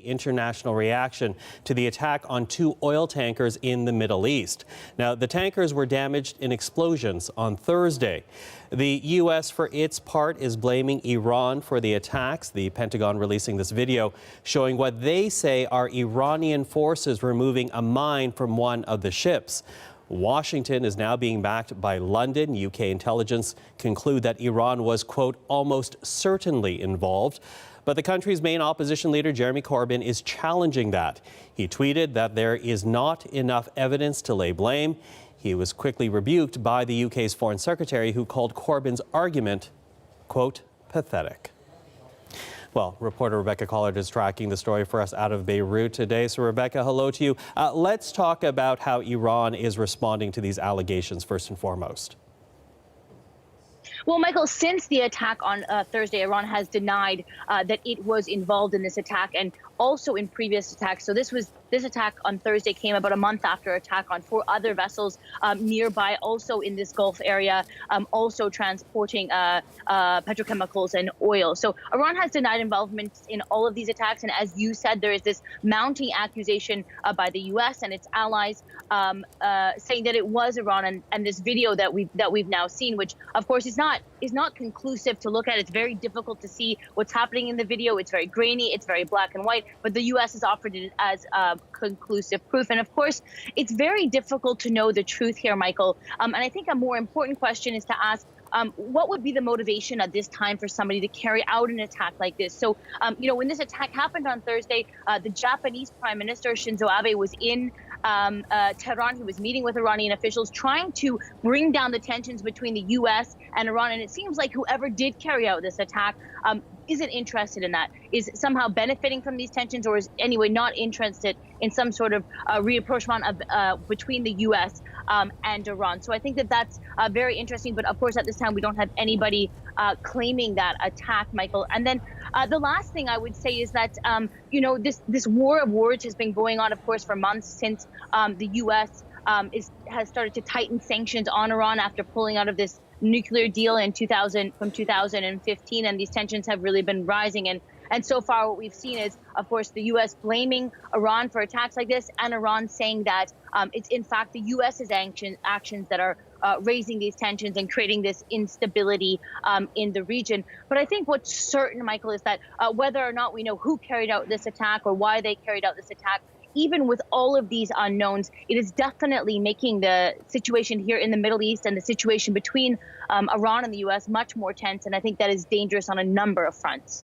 International reaction to the attack on two oil tankers in the Middle East. Now, the tankers were damaged in explosions on Thursday. The U.S., for its part, is blaming Iran for the attacks. The Pentagon releasing this video showing what they say are Iranian forces removing a mine from one of the ships. Washington is now being backed by London. UK intelligence conclude that Iran was, quote, almost certainly involved. But the country's main opposition leader, Jeremy Corbyn, is challenging that. He tweeted that there is not enough evidence to lay blame. He was quickly rebuked by the UK's foreign secretary, who called Corbyn's argument, quote, pathetic. Well, reporter Rebecca Collard is tracking the story for us out of Beirut today. So, Rebecca, hello to you. Let's talk about how Iran is responding to these allegations first and foremost. Well, Michael, since the attack on Thursday, Iran has denied that it was involved in this attack and also in previous attacks. So this attack on Thursday came about a month after attack on 4 other vessels nearby, also in this Gulf area, also transporting petrochemicals and oil. So Iran has denied involvement in all of these attacks. And as you said, there is this mounting accusation by the U.S. and its allies saying that it was Iran. And this video that we've now seen, which of course is not conclusive to look at. It's very difficult to see what's happening in the video. It's very grainy. It's very black and white. But the U.S. has offered it as conclusive proof. And of course, it's very difficult to know the truth here, Michael. And I think a more important question is to ask, what would be the motivation at this time for somebody to carry out an attack like this? So, when this attack happened on Thursday, the Japanese Prime Minister Shinzo Abe was in Tehran. He was meeting with Iranian officials, trying to bring down the tensions between the U.S. and Iran. And it seems like whoever did carry out this attack isn't interested in that, is somehow benefiting from these tensions, or is anyway not interested in some sort of rapprochement of between the U.S. And Iran. So I think that that's very interesting. But of course, at this time, we don't have anybody claiming that attack, Michael. And then the last thing I would say is that, this war of words has been going on, of course, for months since the U.S. Has started to tighten sanctions on Iran after pulling out of this nuclear deal from 2015, and these tensions have really been rising. And so far, what we've seen is, of course, the U.S. blaming Iran for attacks like this, and Iran saying that it's in fact the U.S.'s actions that are raising these tensions and creating this instability in the region. But I think what's certain, Michael, is that whether or not we know who carried out this attack or why they carried out this attack, even with all of these unknowns, it is definitely making the situation here in the Middle East and the situation between Iran and the U.S. much more tense. And I think that is dangerous on a number of fronts.